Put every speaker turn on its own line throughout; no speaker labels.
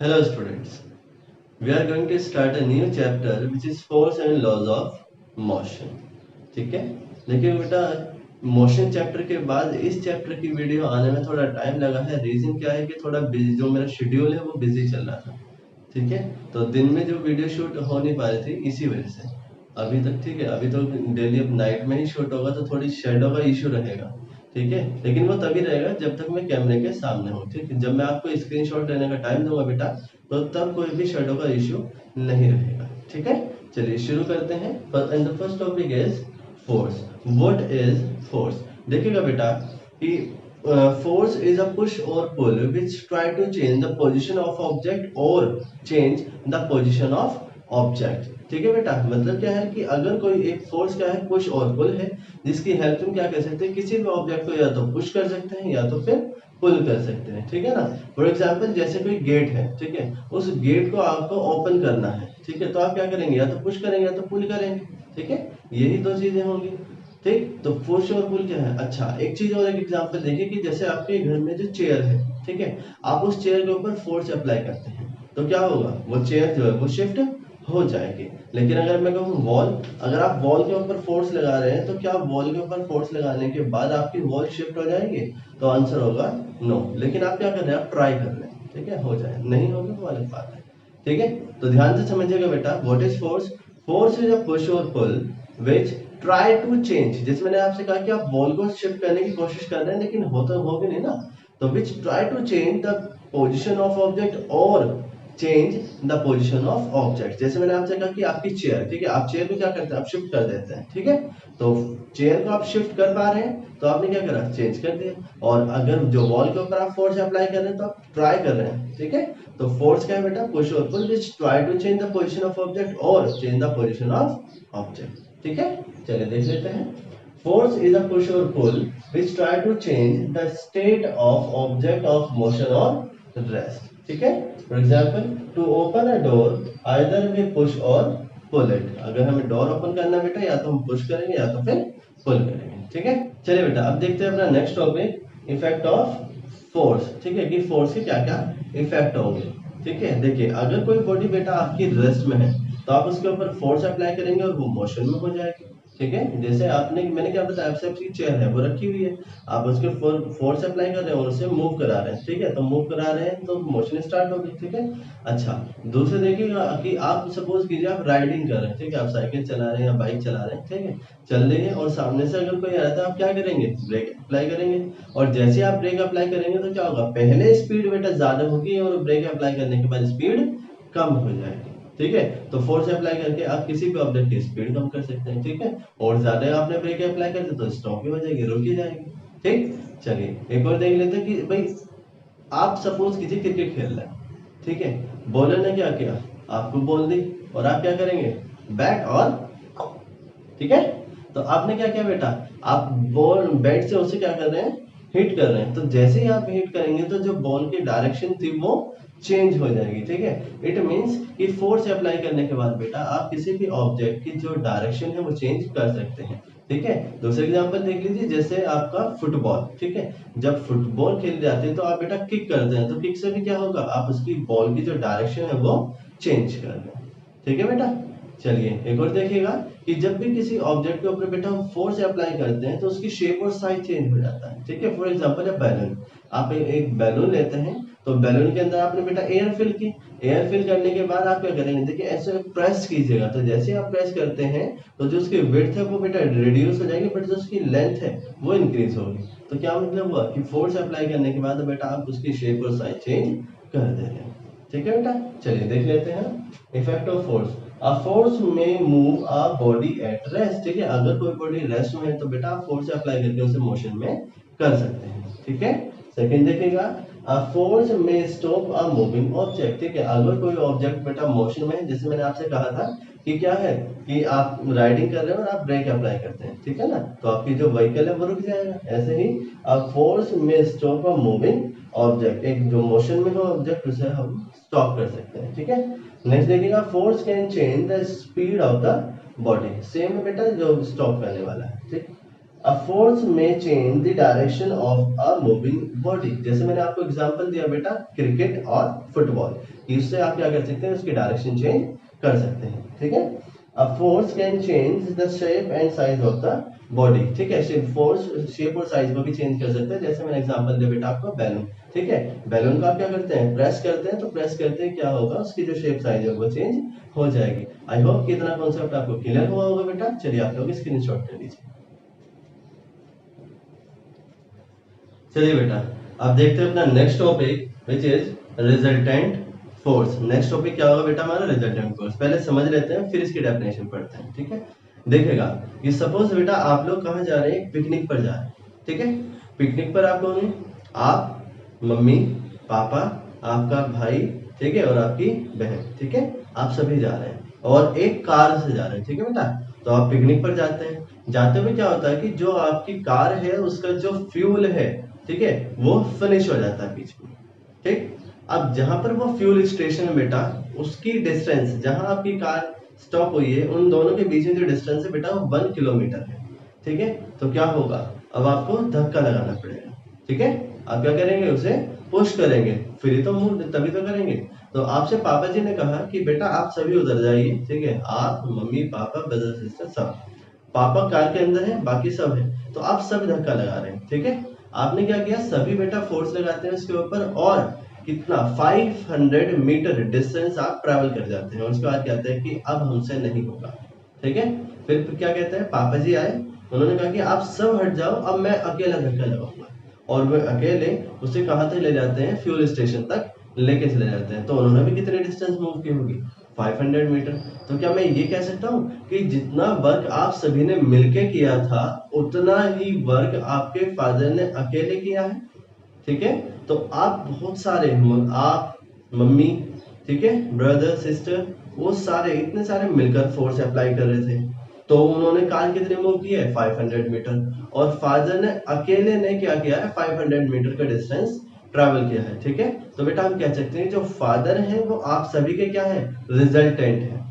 Hello students, we are going to start a new chapter which is force and laws of motion. ठीक है, देखिए बेटा, motion chapter के बाद इस चैप्टर की वीडियो आने में थोड़ा टाइम लगा है। रीजन क्या है कि थोड़ा बिजी, जो मेरा शेड्यूल है वो बिजी चल रहा था। ठीक है, तो दिन में जो वीडियो शूट हो नहीं पा रही थी इसी वजह से अभी तक। ठीक है, अभी तो डेली अब नाइट में ही शूट होगा तो थोड़ी शेडो का इशू रहेगा। ठीक है, लेकिन वो तभी रहेगा जब तक मैं कैमरे के सामने हूँ। ठीक है, जब मैं आपको स्क्रीनशॉट लेने का टाइम दूंगा बेटा, तो तब कोई भी शेडो का इशू नहीं रहेगा। ठीक है, चलिए शुरू करते हैं। And the first topic is force. What is force? देखिएगा बेटा कि force is a push or pull which try to change the position of object or change the position of object। ठीक है बेटा, मतलब क्या है कि अगर कोई एक फोर्स क्या है, पुश और पुल है, जिसकी हेल्प हम क्या कर सकते हैं, किसी भी ऑब्जेक्ट को या तो पुश कर सकते हैं या तो फिर पुल कर सकते हैं। ठीक है ना, फॉर एग्जाम्पल जैसे कोई गेट है, ठीक है, उस गेट को आपको ओपन करना है। ठीक है, तो आप क्या करेंगे, या तो पुश करेंगे या तो पुल करेंगे। ठीक है, यही दो चीजें होंगी। ठीक, तो पुश और पुल क्या है। अच्छा, एक चीज और, एक एग्जांपल देखिए कि जैसे आपके घर में जो चेयर है, ठीक है, आप उस चेयर के ऊपर फोर्स अप्लाई करते हैं तो क्या होगा, वो चेयर जो है वो शिफ्ट हो जाएगी। लेकिन अगर मैं कहूँ वॉल, अगर आप वॉल के ऊपर फोर्स लगा रहे हैं तो क्या वॉल के ऊपर फोर्स लगाने के बाद आपकी वॉल शिफ्ट हो जाएगी? तो आंसर होगा नो। लेकिन आप क्या कर रहे हैं, आप ट्राई कर रहे हैं। ठीक है, हो जाए, नहीं होगी तो अलग बात है। ठीक है, तो ध्यान से समझिएगा बेटा, what is force? Force is a push और pull which try to change. जैसे मैंने आपसे कहा कि आप बॉल को शिफ्ट करने की कोशिश कर रहे हैं लेकिन होता होगी नहीं ना, तो which try to change the position of object और change the position of object. जैसे मैंने आपसे कहा कि आपकी चेयर, ठीक है, आप चेयर को क्या करते हैं, आप शिफ्ट कर देते हैं। ठीक है, तो चेयर को आप शिफ्ट कर पा रहे हैं तो आपने क्या करा, चेंज कर दिया। और अगर जो वॉल के ऊपर आप फोर्स अप्लाई कर रहे हैं तो आप ट्राई कर रहे हैं। ठीक है, तो फोर्स क्या है बेटा, पुश और pull which try to change the position of object और change the position of object. ठीक है, चलिए देख लेते हैं। फोर्स इज अ पुश और pull which try to change the state of object of motion और रेस्ट। ठीक है, for example to open a door either we push और पुल इट। अगर हमें डोर ओपन करना बेटा, या तो हम पुश करेंगे या तो फिर पुल करेंगे। ठीक है, चलिए बेटा अब देखते हैं अपना next topic, effect of force. ठीक है, कि फोर्स के क्या क्या इफेक्ट होंगे। ठीक है, देखिए अगर कोई बॉडी बेटा आपकी रेस्ट में है तो आप उसके ऊपर फोर्स अप्लाई करेंगे और वो मोशन में हो जाएगी। ठीक है, जैसे आपने, मैंने क्या बताया आपसे, आपकी चेयर है वो रखी हुई है, आप उसके फोर्स अप्लाई कर रहे हैं और उसे मूव करा रहे हैं। ठीक है, तो मूव करा रहे हैं तो मोशन स्टार्ट होगी। ठीक है, अच्छा, दूसरे देखिएगा कि आप सपोज कीजिए आप राइडिंग कर रहे हैं, ठीक है, आप साइकिल चला रहे हैं या बाइक चला रहे हैं, ठीक है, चल रही है, और सामने से अगर कोई आ रहा है तो आप क्या करेंगे, ब्रेक अप्लाई करेंगे। और जैसे आप ब्रेक अप्लाई करेंगे तो क्या होगा, पहले स्पीड बेटा ज्यादा होगी और ब्रेक अप्लाई करने के बाद स्पीड कम हो जाएगी। ठीक है, तो फोर्स अप्लाई करके आप किसी भी ऑब्जेक्ट की स्पीड कम कर सकते हैं। ठीक है, और ज्यादा आपने ब्रेक अप्लाई कर दिया तो स्टॉप ही हो जाएगी, रुक ही जाएगी। ठीक, चलिए एक और देख लेते हैं कि भाई आप सपोज कीजिए क्रिकेट खेल रहे हैं, ठीक है, बॉलर ने क्या किया, आपको बॉल दी और आप क्या करेंगे, बैट और, ठीक है, तो आपने क्या किया बेटा, आप बॉल बैट से उसे क्या कर रहे हैं, हिट कर रहे हैं। तो जैसे ही आप हिट करेंगे तो जो बॉल की डायरेक्शन थी वो चेंज हो जाएगी। ठीक है, इट मींस कि फोर्स अप्लाई करने के बाद बेटा आप किसी भी ऑब्जेक्ट की जो डायरेक्शन है वो चेंज कर सकते हैं। ठीक है, दूसरा एग्जांपल देख लीजिए, जैसे आपका फुटबॉल, ठीक है, जब फुटबॉल खेल जाते हैं तो आप बेटा किक करते हैं, तो किक से भी क्या होगा, आप उसकी बॉल की जो डायरेक्शन है वो चेंज कर रहे हैं। ठीक है बेटा, चलिए एक और देखिएगा कि जब भी किसी ऑब्जेक्ट के ऊपर बेटा हम फोर्स अप्लाई करते हैं तो उसकी शेप और साइज चेंज हो जाता है। ठीक है, फॉर एग्जांपल है बैलून, आप एक बैलून लेते हैं तो बैलून के अंदर आपने बेटा एयर फिल की, एयर फिल करने के बाद आप क्या करेंगे, देखिए ऐसे प्रेस कीजिएगा, तो जैसे आप प्रेस करते हैं तो जो उसकी विड्थ है वो बेटा रिड्यूस हो जाएगी, बट जो उसकी लेंथ है वो इंक्रीज होगी। तो क्या मतलब हुआ कि फोर्स अप्लाई करने के बाद बेटा आप उसकी शेप और साइज चेंज कर दे रहे हैं। ठीक है बेटा, चलिए देख लेते हैं effect of force. A force में move a body at rest. ठीक है, अगर कोई बॉडी रेस्ट में है तो बेटा आप फोर्स अप्लाई करके उसे मोशन में कर सकते हैं। ठीक है, सेकंड देखिएगा, अ फोर्स में स्टॉप अ मूविंग ऑब्जेक्ट। ठीक है, अगर कोई ऑब्जेक्ट बेटा मोशन में है, जैसे मैंने आपसे कहा था कि क्या है कि आप राइडिंग कर रहे हो और आप ब्रेक अप्लाई करते हैं, ठीक है ना, तो आपकी जो व्हीकल है वो रुक जाएगा। ऐसे ही अ फोर्स में स्टॉप अ मूविंग ऑब्जेक्ट, एक जो मोशन में हो ऑब्जेक्ट उसे हम स्टॉप कर सकते हैं। ठीक है, नेक्स्ट देखिएगा, force can change the speed of the body. Same बेटा जो स्टॉप करने वाला है। ठीक, अ फोर्स में change the direction of a moving body. जैसे मैंने आपको एग्जांपल दिया बेटा क्रिकेट और फुटबॉल, इससे आप क्या कर सकते हैं, उसकी डायरेक्शन चेंज कर सकते हैं। ठीक है, a force can change the shape and size of the body. ठीक है, फोर्स शेप और साइज को भी चेंज कर सकते हैं। जैसे मैंने एग्जांपल दिया बेटा आपको बैलून। ठीक है, बैलून को आप क्या करते हैं, प्रेस करते हैं, तो प्रेस करते हैं क्या होगा, उसकी जो शेप साइज है वो चेंज हो जाएगी। आई होप कि इतना कॉन्सेप्ट आपको क्लियर हुआ होगा बेटा। चलिए आप लोग स्क्रीनशॉट कर लीजिए। चलिए बेटा अब देखते हैं अपना next topic which is resultant force. Next topic क्या होगा बेटा हमारा, रिजल्टेंट फोर्स। पहले समझ लेते हैं फिर इसकी डेफिनेशन पढ़ते हैं। ठीक है, देखिएगा ये सपोज बेटा आप लोग कहाँ जा रहे हैं, पिकनिक पर जा रहे हैं। ठीक है, पिकनिक पर आप कौन है, आप, मम्मी, पापा, आपका भाई, ठीक है, और आपकी बहन। ठीक है, आप सभी जा रहे हैं और एक कार से जा रहे हैं। ठीक है बेटा, तो आप पिकनिक पर जाते हैं, जाते हुए क्या होता है कि जो आपकी कार है उसका जो फ्यूल है, ठीक है, वो फिनिश हो जाता है बीच में। ठीक, अब जहां पर वो फ्यूल स्टेशन है बेटा, उसकी डिस्टेंस जहां आपकी कार स्टॉप हुई है उन दोनों के बीच में जो डिस्टेंस है बेटा वो 1 किलोमीटर है। ठीक है, तो क्या होगा, अब आपको धक्का लगाना पड़ेगा। ठीक है, आप क्या करेंगे, उसे पुश करेंगे, फिर ही तो मूव तभी तो करेंगे। तो आपसे पापा जी ने कहा कि बेटा आप सभी उधर जाइए। ठीक है, आप, मम्मी, पापा, ब्रदर, सिस्टर सब। पापा कार के अंदर है, बाकी सब है, तो आप सब धक्का लगा रहे हैं। ठीक है, आपने क्या किया, सभी बेटा फोर्स लगाते हैं उसके ऊपर और कितना 500 मीटर डिस्टेंस आप ट्रैवल कर जाते हैं। उसके बाद कहते हैं कि अब हमसे नहीं होगा। ठीक है, फिर क्या कहते हैं, पापा जी आए, उन्होंने कहा कि आप सब हट जाओ, अब मैं अकेला धक्का लगाऊंगा। और वे अकेले उसे कहाँ तक ले जाते हैं, फ्यूल स्टेशन तक लेके चले जाते हैं। तो उन्होंने भी कितने डिस्टेंस मूव की होगी, 500 मीटर। तो क्या मैं ये कह सकता हूँ कि जितना वर्क आप सभी ने मिलके किया था उतना ही वर्क आपके फादर ने अकेले किया है। ठीक है, तो आप बहुत सारे, आप, मम्मी, ठीक है, ब्रदर, सिस्टर, वो सारे इतने सारे मिलकर फोर्स अप्लाई कर रहे थे। तो उन्होंने कार कितने मूव की है, 500 मीटर, और फादर ने अकेले ने क्या किया है, 500 मीटर का डिस्टेंस ट्रैवल किया है। ठीक है, तो बेटा हम कह सकते हैं जो फादर है वो आप सभी के क्या है, रिजल्टेंट है।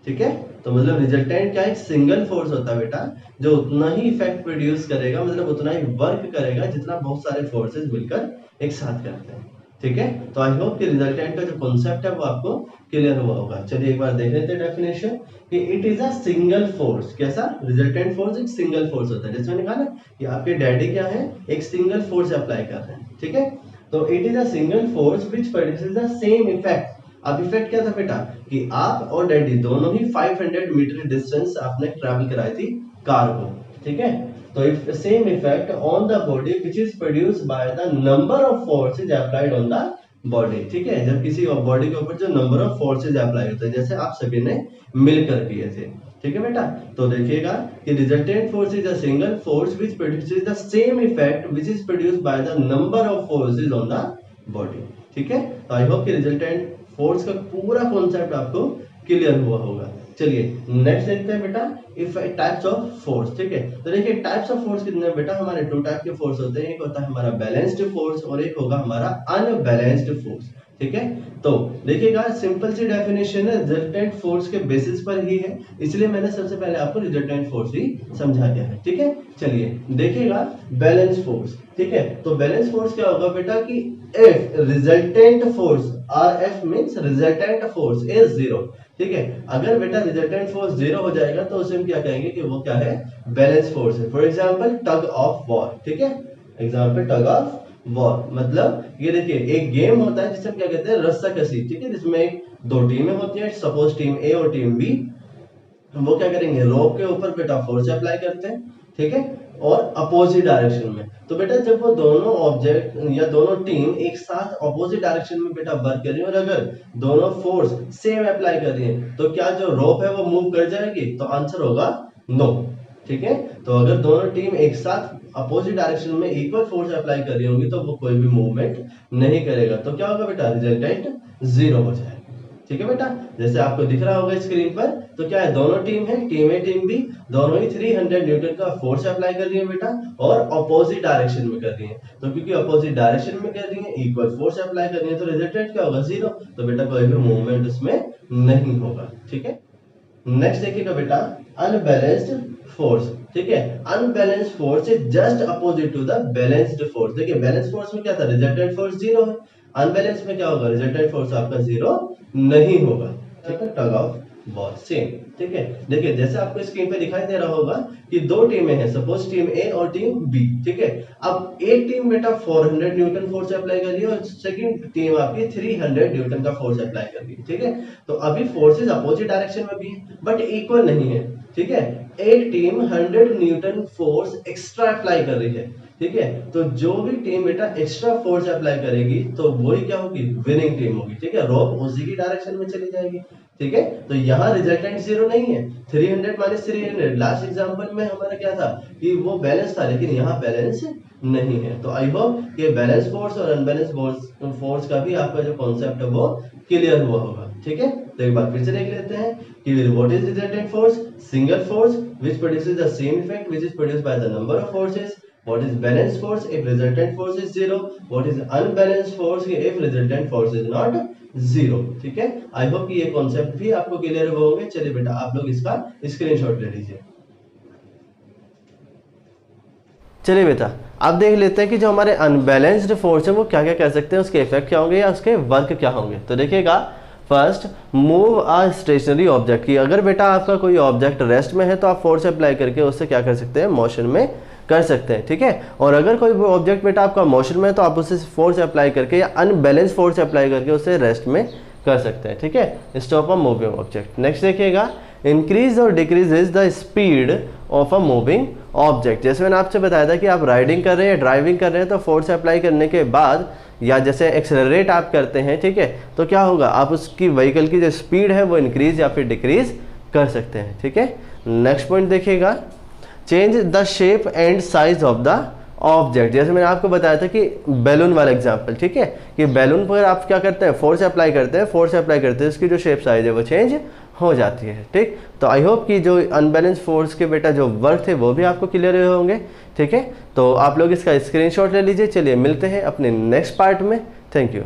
ठीक है, तो मतलब रिजल्टेंट क्या है, एक सिंगल फोर्स होता है बेटा जो उतना ही इफेक्ट प्रोड्यूस करेगा, मतलब उतना ही वर्क करेगा जितना बहुत सारे फोर्सेस मिलकर एक साथ करते हैं। ठीक है, तो आई होप कि रिजल्टेंट का जो कॉन्सेप्ट है वो आपको क्लियर हुआ होगा। चलिए एक बार देख लेते हैं डेफिनेशन कि it is a single force. कैसा, रिजल्टेंट फोर्स एक सिंगल फोर्स होता है। जैसे मैंने कहा ना कि आपके डैडी क्या है, एक सिंगल फोर्स अप्लाई कर रहे हैं। ठीक है, तो it is a single force which produces the same effect. अब इफेक्ट क्या था बेटा कि आप और डैडी दोनों ही 500 मीटर डिस्टेंस आपने ट्रैवल कराई थी कार को। ठीक है, तो if same effect on the body which is produced by the number of forces applied on the body. ठीक है, जब किसी बॉडी के ऊपर जो नंबर ऑफ फोर्सेस अप्लाई होते हैं, जैसे आप सभी ने मिलकर किए थे। ठीक है बेटा, तो देखिएगा कि resultant force is a single force which produces the same effect which is produced by the number of forces on the body. ठीक है, तो आई होप कि रिजल्टेंट फोर्स का पूरा कॉन्सेप्ट आपको क्लियर हुआ होगा। चलिए नेक्स्ट देखते हैं बेटा इफ टाइप्स ऑफ फोर्स। ठीक है, तो देखिए टाइप्स ऑफ फोर्स कितने हैं बेटा, हमारे 2 टाइप के फोर्स होते हैं, एक होता है हमारा बैलेंस्ड फोर्स और एक होगा हमारा अनबैलेंस्ड फोर्स। ठीक है, तो देखिएगा सिंपल सी डेफिनेशन है, रिजल्टेंट फोर्स के बेसिस पर ही है, इसलिए मैंने सबसे पहले आपको रिजल्टेंट फोर्स ही समझा दिया है। ठीक है, चलिए देखिएगा बैलेंस फोर्स। ठीक है, तो बैलेंस फोर्स क्या होगा बेटा कि if resultant force, RF means resultant force is 0। ठीक है, अगर बेटा रिजल्टेंट फोर्स 0 हो जाएगा तो उसे हम क्या कहेंगे कि वो क्या है, बैलेंस फोर्स है। For example tug of war. ठीक है, एग्जांपल टग ऑफ वॉर मतलब ये देखिए एक गेम होता है जिसे हम क्या कहते हैं, रस्साकसी। ठीक है, जिसमें एक 2 टीमें होती हैं, सपोज टीम ए और टीम बी, वो क्या करेंगे, रोप के ऊपर बेटा फोर्स अप्लाई करते हैं। ठीक है, और अपोजिट डायरेक्शन में। तो बेटा जब वो दोनों ऑब्जेक्ट या दोनों टीम एक साथ अपोजिट डायरेक्शन में बेटा वर्क कर रही है और अगर दोनों फोर्स सेम अप्लाई कर रही है तो क्या जो रोप है वो मूव कर जाएगी, तो आंसर होगा नो। ठीक है, तो अगर दोनों टीम एक साथ अपोजिट डायरेक्शन में इक्वल फोर्स अप्लाई कर रही होंगी तो वो कोई भी मूवमेंट नहीं करेगा, तो क्या होगा बेटा, रिजल्टेंट 0 हो जाएगा। ठीक है बेटा, जैसे आपको दिख रहा होगा स्क्रीन पर, तो क्या है, दोनों टीम है, टीम ए टीम बी, दोनों ही 300 न्यूटन का फोर्स अप्लाई कर रही है बेटा और अपोजिट डायरेक्शन में कर रही है। तो क्योंकि अपोजिट डायरेक्शन में कर रही है, इक्वल फोर्स अप्लाई कर रही है, तो रिजल्टेंट क्या होगा, 0। तो बेटा कोई भी मूवमेंट उसमें नहीं होगा। ठीक है, नेक्स्ट देखिएगा बेटा अनबैलेंस्ड फोर्स, ठीक है। Unbalanced force is just opposite to the balanced force. देखिए बैलेंस फोर्स में क्या था, रिजल्टेंट फोर्स 0 है, अनबैलेंस में क्या होगा, रिजल्टेंट फोर्स आपका 0 नहीं होगा, ठीक है। टग ऑफ वॉर सेम, ठीक है। देखिए जैसे आपको स्क्रीन पे दिखाई दे रहा होगा कि दो टीमें हैं, सपोज टीम ए और टीम बी, ठीक है। अब एक टीम बेटा 400 न्यूटन फोर्स अप्लाई कर रही है और सेकंड टीम आपकी 300 न्यूटन का फोर्स अप्लाई कर रही है, ठीक है। तो अभी फोर्सेस अपोजिट डायरेक्शन में भी है बट इक्वल नहीं है, ठीक है। एक team 100 Newton force extra apply कर रही है, ठीक है। तो जो भी टीम बेटा एक्स्ट्रा फोर्स अप्लाई करेगी तो वही क्या होगी, विनिंग टीम होगी, ठीक है। रोप उसी की डायरेक्शन में चली जाएगी, ठीक है। तो यहाँ रिजल्टेंट 0 नहीं है, 300 माइनस 300 लास्ट एग्जांपल में हमारा क्या था कि वो बैलेंस था, लेकिन यहाँ बैलेंस नहीं है। तो आई होप कि बैलेंस फोर्स और अनबैलेंस फोर्स का भी आपका जो कॉन्सेप्ट है वो क्लियर हुआ होगा, ठीक है। तो एक बार फिर से देख लेते हैं कि what is resultant force, single force which produces the same effect which is produced by the number of forces. What is balanced force if resultant force is 0? What is unbalanced force if resultant force is not 0? ठीक है। I hope कि ये concept भी आपको clear हुए होंगे। चलिए बेटा आप लोग इसका स्क्रीनशॉट ले लीजिए। चलिए बेटा अब देख लेते हैं कि जो हमारे अनबैलेंस्ड फोर्स है वो क्या क्या कर सकते हैं, उसके इफेक्ट क्या होंगे या उसके वर्क क्या होंगे। तो देखिएगा first move a stationary object की, अगर बेटा आपका कोई ऑब्जेक्ट रेस्ट में है तो आप फोर्स अप्लाई करके उससे क्या कर सकते हैं, मोशन में कर सकते हैं, ठीक है। और अगर कोई ऑब्जेक्ट बेटा आपका मोशन में है तो आप उससे फोर्स अप्लाई करके या अनबैलेंस फोर्स अप्लाई करके उसे रेस्ट में कर सकते हैं, ठीक है। Stop a moving object. Next देखिएगा इंक्रीज और decreases the speed of a moving object. जैसे मैंने आपसे बताया था कि आप राइडिंग कर रहे हैं, ड्राइविंग कर रहे हैं तो फोर्स अप्लाई करने के बाद या जैसे एक्सेलरेट आप करते हैं, ठीक है, तो क्या होगा, आप उसकी व्हीकल की जो स्पीड है वो इंक्रीज या फिर डिक्रीज कर सकते हैं, ठीक है। नेक्स्ट पॉइंट देखिएगा change the shape and size of the object. जैसे मैंने आपको बताया था कि बैलून वाला एग्जांपल, ठीक है, कि बैलून पर आप क्या करते हैं, फोर्स अप्लाई करते हैं, फोर्स अप्लाई करते हैं, उसकी जो शेप साइज है वो चेंज हो जाती है, ठीक। तो आई होप कि जो अनबैलेंस फोर्स के बेटा जो वर्क थे वो भी आपको क्लियर हुए होंगे, ठीक है। तो आप लोग इसका स्क्रीनशॉट ले लीजिए। चलिए मिलते हैं अपने नेक्स्ट पार्ट में। Thank you.